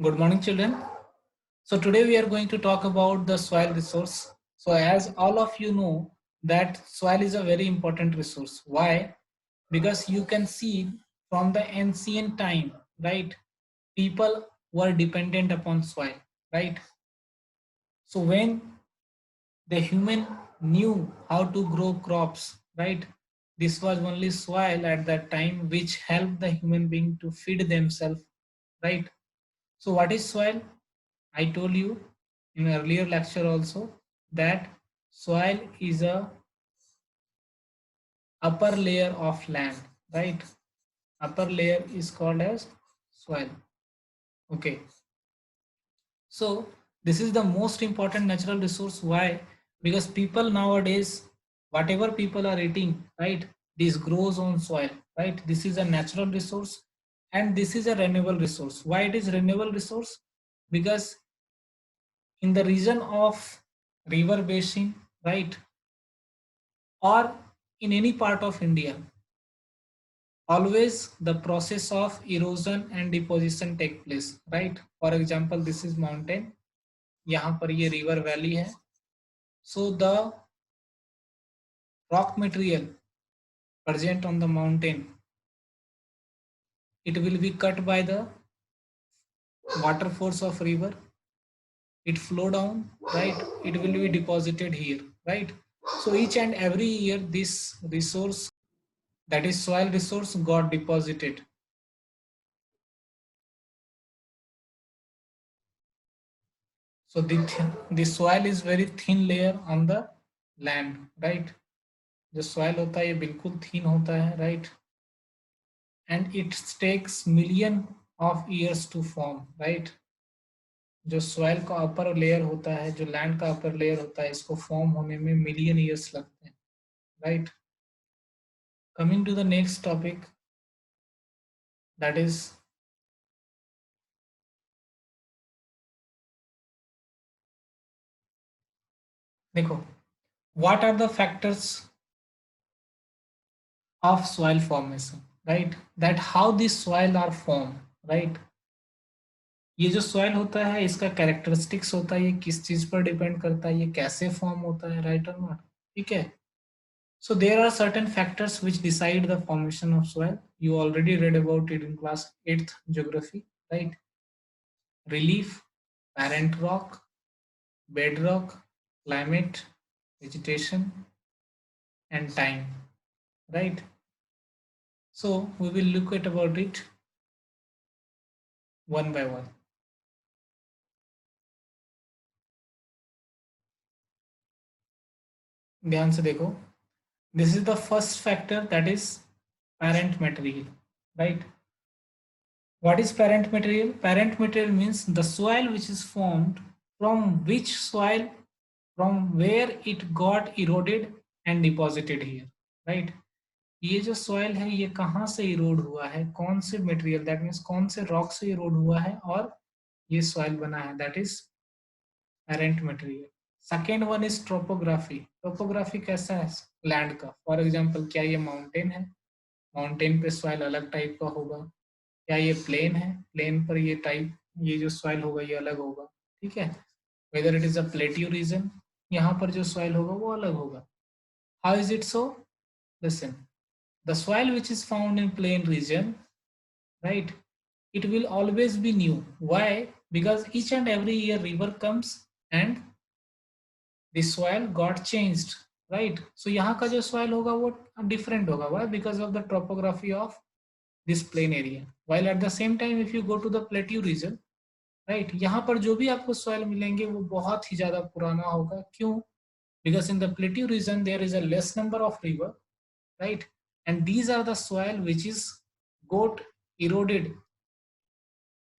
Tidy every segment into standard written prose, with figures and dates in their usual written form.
Good morning, children. So today we are going to talk about the soil resource. So as all of you know that soil is a very important resource. Why? Because you can see from the ancient time, right? People were dependent upon soil, right? So when the human knew how to grow crops, right? This was only soil at that time which helped the human being to feed themselves, right? So what is soil? I told you in earlier lecture also that soil is a upper layer of land, right? Upper layer is called as soil. Okay. So this is the most important natural resource. Why? Because people nowadays, whatever people are eating, right, this grows on soil, right? This is a natural resource and this is a renewable resource. Why it is renewable resource? Because in the region of river basin, right, or in any part of India, always the process of erosion and deposition take place, right? For example, this is mountain, यहाँ पर ये river valley है. So the rock material present on the mountain, it will be cut by the water force of river. It flow down, right? It will be deposited here, right? So each and every year this resource, that is soil resource, got deposited. So the soil is very thin layer on the land, right? जो soil होता है ये बिल्कुल thin होता है, right? And it takes million of years to form, right? जो soil का upper layer होता है, जो land का upper layer होता है, इसको form होने में million years लगते हैं, right? Coming to the next topic, that is, देखो, what are the factors of soil formation, right? That how these soil are formed, right? ये जो सॉइल होता है इसका कैरेक्टरिस्टिक्स होता है, ये किस चीज पर डिपेंड करता है, ये कैसे फॉर्म होता है, राइट और नॉट? ठीक है. So there are certain factors which decide the formation of soil. You already read about it in class 8th geography, right? Relief, parent rock, bedrock, climate, vegetation, and time, right? So we will look at about it one by one. ध्यान से देखो. This is the first factor, that is parent material, right? What is parent material? Parent material means the soil which is formed from which soil, from where it got eroded and deposited here, right? ये जो soil है ये कहाँ से erode हुआ है, कौन से material, that means कौन से rock से erode हुआ है और ये soil बना है, that is parent material. Second one is topography. Topography कैसा है land का? For example, क्या ये mountain है? Mountain पे soil अलग type का होगा. क्या ये प्लेन है, प्लेन पर ये टाइप, ये जो सॉइल होगा ये अलग होगा, ठीक है? Whether it is a plateau region, यहाँ पर जो सॉइल होगा वो अलग होगा. How is it so? Listen, the soil which is found in plain region, right, it will always be new. Why? Because each and every year river comes and the soil got changed, right? So यहाँ का जो soil होगा वो different होगा. Why? Because of the topography of this plain area. While at the same time if you go to the plateau region, right, यहाँ पर जो भी आपको सॉइल मिलेंगे वो बहुत ही ज्यादा पुराना होगा. क्यों? Because in the plateau region there is a less number of river, right, and these are the soil which is got eroded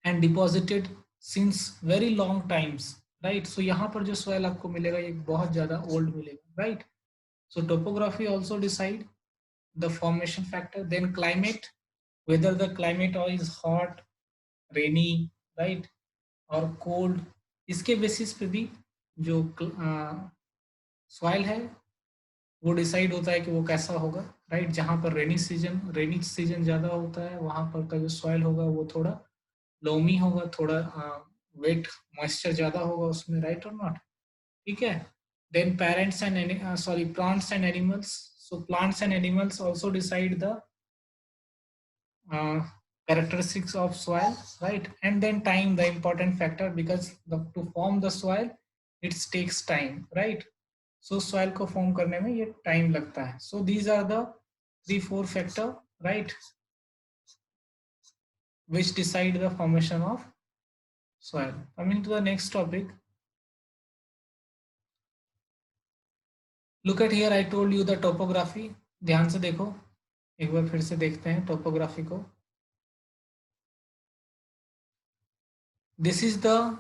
and deposited since very long times, right. So यहाँ पर जो सॉइल आपको मिलेगा ये बहुत ज्यादा old मिलेगा, right. So topography also decide the formation factor. Then climate, whether the climate is hot, rainy, right, और कोल्ड, इसके बेसिस पे भी जो सॉइल है वो डिसाइड होता है कि वो कैसा होगा, राइट. जहाँ पर रेनी सीजन ज़्यादा होता है वहाँ पर का जो सॉइल होगा वो थोड़ा लोमी होगा, थोड़ा वेट मॉइस्चर ज्यादा होगा उसमें, राइट और नॉट? ठीक है। Then parents and sorry plants and animals, so plants and animals also decide the characteristics of soil, right? And then time, the important factor, because to form the soil it takes time, right? So soil को form करने में ये time लगता है. So these are the 3-4 factor, right, which decide the formation of soil. Coming to the next topic, look at here, I told you the topography. ध्यान से देखो, एक बार फिर से देखते हैं topography को. This is the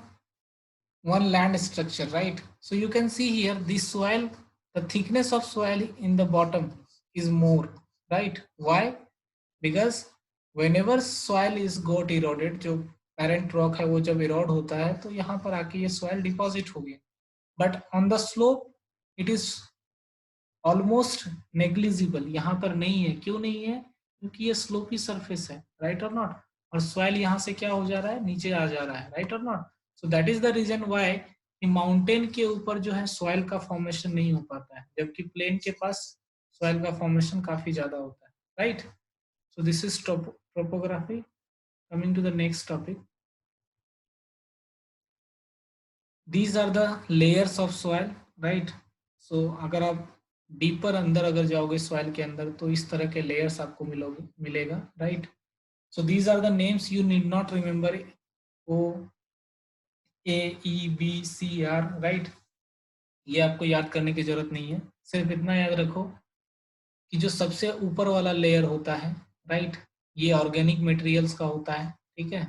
one land structure, right? So you can see here this soil, the thickness of soil in the bottom is more, right? Why? Because whenever soil is got eroded, जो parent rock है वो जब erode होता है तो यहाँ पर आके ये soil deposit हो गया. But on the slope it is almost negligible, यहाँ पर नहीं है. क्यों नहीं है? क्योंकि ये slopy surface है, right or not? और soil यहाँ से क्या हो जा रहा है, नीचे आ जा रहा है, right or not? So that is the reason why mountain के ऊपर जो है सॉइल का फॉर्मेशन नहीं हो पाता है, जबकि प्लेन के पास सॉइल का फॉर्मेशन काफी ज्यादा होता है, right? So this is topography. Coming to the next topic, these are the layers of soil, right? So अगर आप डीपर अंदर अगर जाओगे सॉइल के अंदर तो इस तरह के लेयर्स आपको मिलेगा, right? So these are the names, you need not remember O A E B C R, right? ये आपको याद करने की जरूरत नहीं है, सिर्फ इतना याद रखो कि जो सबसे ऊपर वाला लेयर होता है, राइट, ये ऑर्गेनिक मटेरियल्स का होता है, ठीक है?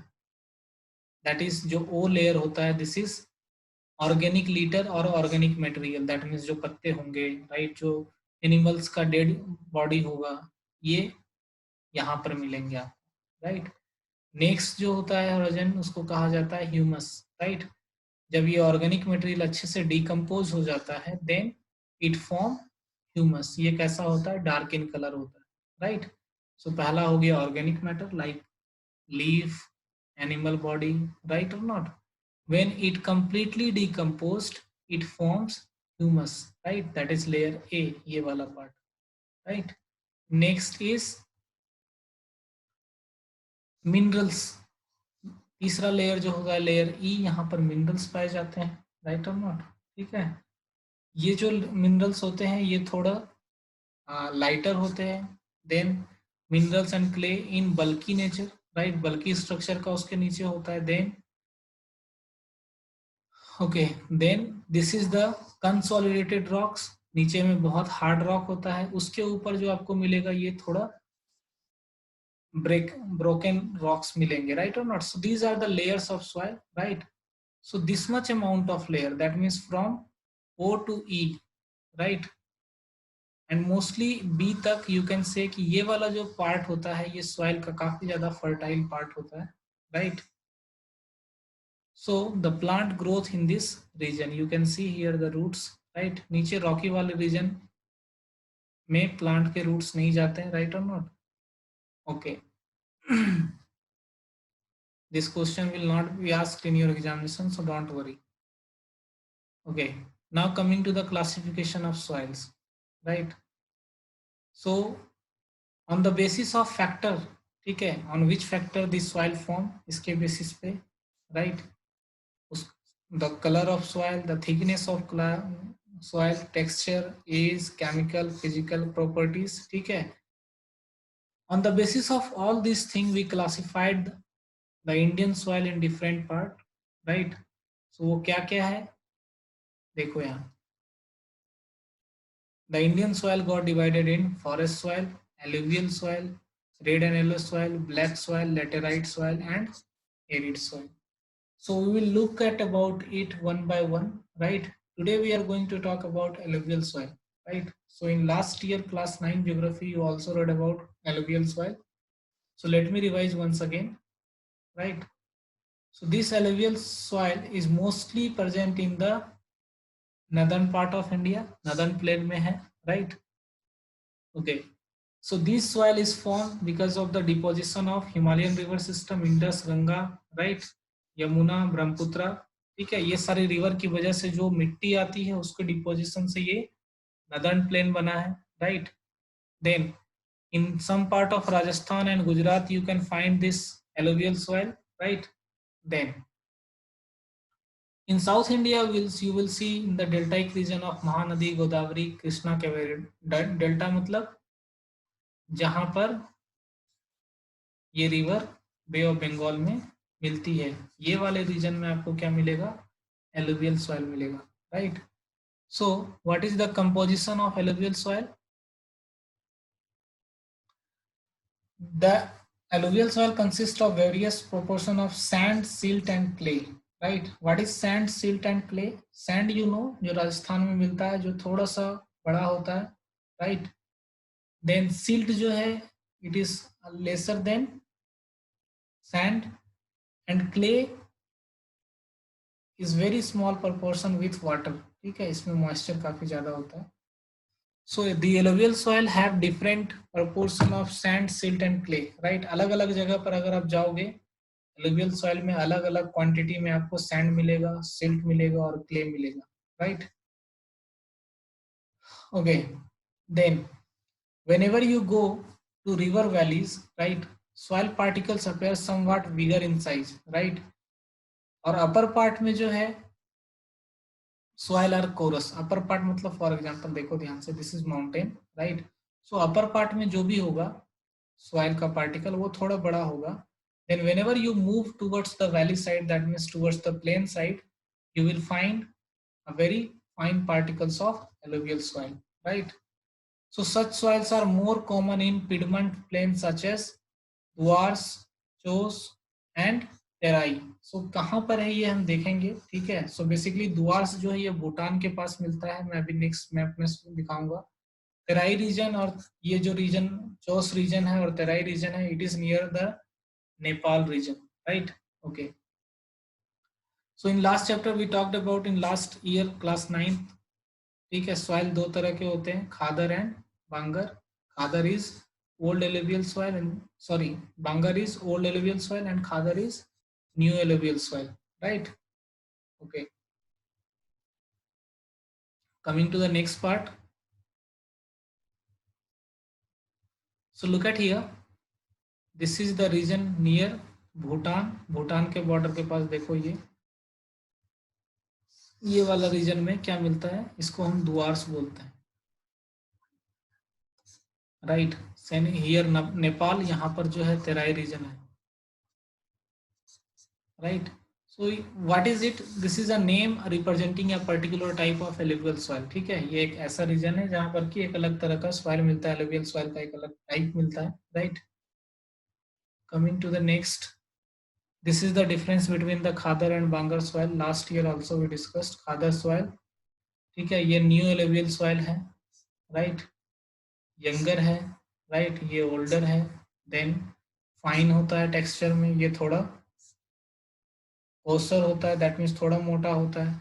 दैट इज जो ओ लेयर होता है, दिस इज ऑर्गेनिक लीटर और ऑर्गेनिक मटेरियल, दैट मीन्स जो पत्ते होंगे, राइट, जो एनिमल्स का डेड बॉडी होगा, ये यहाँ पर मिलेंगे आपको, राइट? नेक्स्ट जो होता है होराइजन, उसको कहा जाता है ह्यूमस, राइट? जब ये ऑर्गेनिक मटेरियल अच्छे से डिकम्पोज हो जाता है देन इट फॉर्म ह्यूमस. ये कैसा होता है? डार्क इन कलर होता है, राइट? सो पहला हो गया organic matter like leaf, animal body, right और not? When it completely decomposed it forms humus, right? That is layer A, ये वाला part, right? Next is minerals. तीसरा लेयर जो होगा लेयर ई, यहाँ पर मिनरल्स पाए जाते हैं, राइट और नॉट? ठीक है. ये जो मिनरल्स होते हैं ये थोड़ा लाइटर होते हैं. Then minerals and clay in bulky nature, right? Bulky structure का उसके नीचे होता है. Then okay, then this is the consolidated rocks. नीचे में बहुत हार्ड रॉक होता है, उसके ऊपर जो आपको मिलेगा ये थोड़ा broken rocks मिलेंगे, right or not? So these are the layers of soil, right? So this much amount of layer, that means from O to E, right? And mostly B तक you can say कि ये वाला जो part होता है ये soil का काफी ज्यादा fertile part होता है, right? So the plant growth in this region, you can see here the roots, right? नीचे rocky वाले region में plant के roots नहीं जाते हैं, right or not? Okay. This question will not be asked in your examination, so don't worry. Okay, now coming to the classification of soils, right? So on the basis of factor, ठीक है, on which factor the soil form, इसके basis पे, right? The color of soil, the thickness of soil, texture, age, chemical, physical properties, ठीक है? On the basis of all these things, we classified the Indian soil in different part, right? So वो क्या क्या है? देखो यहाँ, the Indian soil got divided in forest soil, alluvial soil, red and yellow soil, black soil, laterite soil, and arid soil. So we will look at about it one by one, right? Today we are going to talk about alluvial soil, right? So in last year class 9 geography, you also read about alluvial soil. So let me revise once again, right? So this alluvial soil is mostly present in the northern part of India, northern plain में है, right? Okay. So this soil is formed because of the deposition of Himalayan river system, Indus, Ganga, right, Yamuna, Brahmaputra, ठीक है, ये सारे river की वजह से जो मिट्टी आती है उसके डिपोजिशन से ये नदर्न प्लेन बना है, right. Then in some part of Rajasthan and Gujarat you can find this alluvial soil, right. Then in South India you will see in the deltaic region of Mahanadi, Godavari, Krishna, Kaveri, delta मतलब जहां पर ये river bay of Bengal में मिलती है, ये वाले reason में आपको क्या मिलेगा, एलुवियल सॉइल मिलेगा, right. So what is the composition of alluvial soil? The alluvial soil consists of various proportion of sand, silt and clay, right. What is sand, silt and clay? Sand you know जो राजस्थान में मिलता है, जो थोड़ा सा बड़ा होता है, right. Then silt जो है it is lesser than sand, and clay is very small proportion with water, ठीक है, इसमें मॉइस्चर काफी ज्यादा होता है। So the alluvial soil have different proportion of sand, silt and clay, right। अलग अलग जगह पर अगर आप जाओगे alluvial soil में अलग अलग क्वांटिटी में आपको sand मिलेगा, silt मिलेगा और clay मिलेगा, right। Okay, then whenever you go to river valleys, right, soil particles appear somewhat bigger in size, right। और upper part में जो है soil are porous, upper part मतलब फॉर एग्जांपल देखो ध्यान से, this is mountain, right. So upper part में जो भी होगा soil का पार्टिकल वो थोड़ा बड़ा होगा। then whenever you move towards the valley side, that means towards the plain side, you will find a very fine particles of alluvial soil, right। so such soils are more common in Piedmont plains such as Duars, Chos and Terai. सो कहाँ पर है ये हम देखेंगे, ठीक है। So basically Dooars जो है ये भूटान के पास मिलता है, मैं अभी नेक्स्ट मैप में दिखाऊंगा। तेराई रीजन और ये जो रीजन चोस रीजन है और तेराई रीजन है, it is near the Nepal region, right. Okay, so in last chapter we talked about in last year class 9th, ठीक है। सॉइल दो तरह के होते हैं, khadar and bangar. Khadar is old alluvial soil and sorry, Bangar is old alluvial soil and Khadar is new alluvial soil, right। okay, coming to the next part, so look at here, this is the region near Bhutan, Bhutan के border के पास देखो, ये वाला reason में क्या मिलता है, इसको हम दुआर्स बोलते हैं, राइट। हियर नेपाल, यहाँ पर जो है तेराई रीजन है, right. So what is it, this is a name representing a particular type of alluvial soil, ठीक है। ये एक ऐसा रीजन है जहां पर कि एक अलग तरह का सॉइल मिलता है, एलुवियल सॉइल का एक अलग टाइप मिलता है, right. Coming to the next, this is the difference between the khadar and bangar soil, last year also we discussed khadar soil, ठीक है, ये न्यू एलुवियल सॉइल है, राइट। यंगर है, राइट, ये ओल्डर है। देन फाइन होता है texture में, ये थोड़ा कोसर होता है, दैट मीन्स थोड़ा मोटा होता है।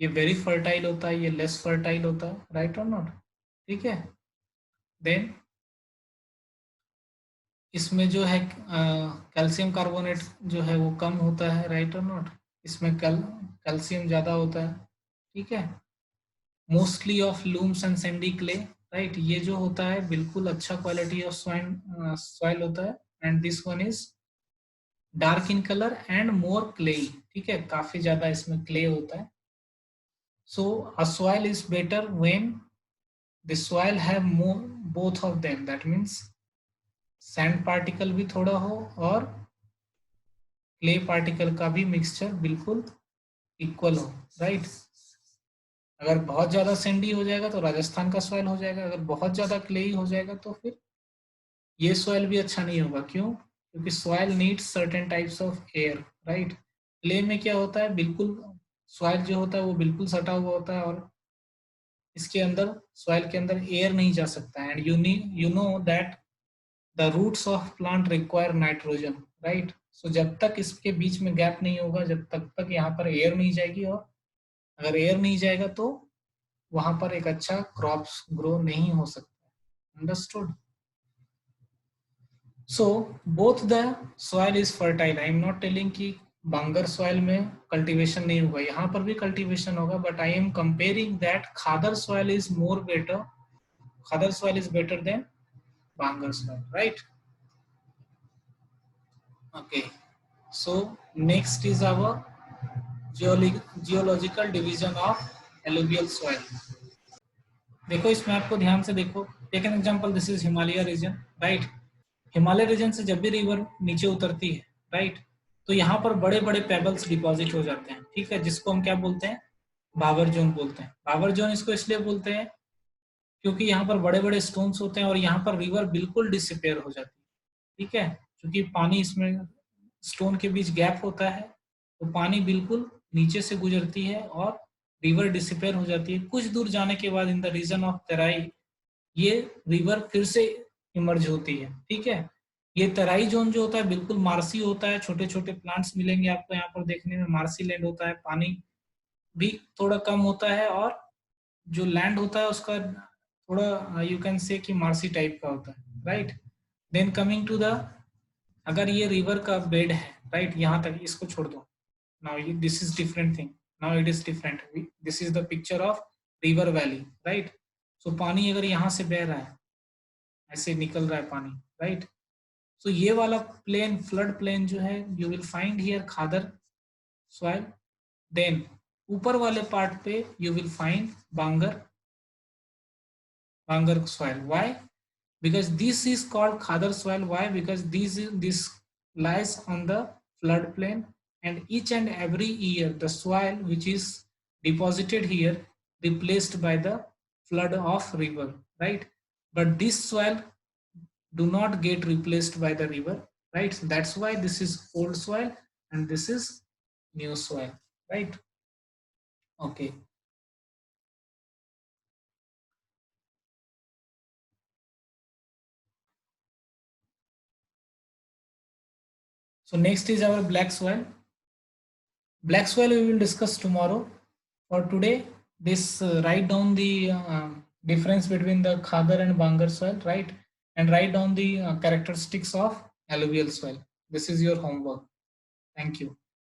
ये वेरी फर्टाइल होता है, ये लेस फर्टाइल होता है, राइट और नॉट, ठीक है। देन इसमें जो है कैल्शियम कार्बोनेट जो है वो कम होता है, राइट और नॉट, इसमें कैल्शियम ज़्यादा होता है, ठीक है। Mostly of looms and Sandy clay, right, ये जो होता है बिल्कुल अच्छा क्वालिटी ऑफ सॉइल होता है, and this one is dark in colour and more clay, ठीक है, काफी ज्यादा इसमें क्ले होता है। So a soil is better when the soil have more both of them, that means sand particle भी थोड़ा हो और क्ले पार्टिकल का भी मिक्सचर बिल्कुल इक्वल हो, राइट। अगर बहुत ज्यादा सैंडी हो जाएगा तो राजस्थान का सॉइल हो जाएगा, अगर बहुत ज्यादा क्लेई हो जाएगा तो फिर ये सॉइल भी अच्छा नहीं होगा। क्यों? क्योंकि soil needs certain types of air, right. Clay में क्या होता है, बिल्कुल सॉइल जो होता है वो बिल्कुल सटा हुआ होता है और इसके अंदर सॉइल के अंदर एयर नहीं जा सकता है, and you know that the roots of plant require nitrogen, right. So जब तक इसके बीच में गैप नहीं होगा, जब तक यहाँ पर एयर नहीं जाएगी, और अगर एयर नहीं जाएगा तो वहां पर एक अच्छा क्रॉप्स ग्रो नहीं हो सकता, understood. So both the soil is fertile. I am not telling कि बांगर soil में cultivation नहीं होगा, यहाँ पर भी cultivation होगा, but I am comparing that khadar soil is more better. Khadar soil is better than Bangar soil, right? Okay. So next is our geological division of alluvial soil. देखो इसमें आपको ध्यान से देखो, take an example, this is Himalaya region, right? Himalaya region से जब भी river नीचे उतरती है, राइट, तो यहाँ पर बड़े बड़े पेबल्स डिपॉजिट हो जाते हैं, ठीक है, जिसको हम क्या बोलते हैं, भावर जोन बोलते हैं। भावर जोन इसको इसलिए बोलते हैं क्योंकि यहाँ पर बड़े बड़े स्टोन्स होते हैं और यहाँ पर रिवर बिल्कुल डिसअपेयर हो जाती है, ठीक है, क्योंकि पानी इसमें स्टोन के बीच गैप होता है, तो पानी बिल्कुल नीचे से गुजरती है और रिवर डिसअपेयर हो जाती है। कुछ दूर जाने के बाद इन द रीजन ऑफ तराई ये रिवर फिर से इमर्ज होती है, ठीक है। ये तराई जोन जो होता है बिल्कुल मार्सी होता है, छोटे छोटे प्लांट्स मिलेंगे आपको यहाँ पर देखने में, मार्सी लैंड होता है, पानी भी थोड़ा कम होता है और जो लैंड होता है उसका थोड़ा यू कैन से कि मार्सी टाइप का होता है, right. Then coming to the, अगर ये रिवर का बेड है, राइट, यहाँ तक इसको छोड़ दो, now this is different thing, now it is different, this is the picture of river valley, right. So पानी अगर यहाँ से बह रहा है, ऐसे निकल रहा है पानी, राइट, सो ये वाला प्लेन, फ्लड प्लेन जो है, you will find here khadar soil. Then ऊपर वाले पार्ट पे you will find bangar, bangar soil. Why? Because this is called khadar soil. Why? Because this lies on the floodplain, and each and every year the soil which is deposited here replaced by the flood of river, right? But this soil do not get replaced by the river, right? So that's why this is old soil and this is new soil, right? Okay. So next is our black soil. Black soil we will discuss tomorrow. For today, this write down the difference between the Khadar and Bangar soil, right? And write down the characteristics of alluvial soil. This is your homework. Thank you.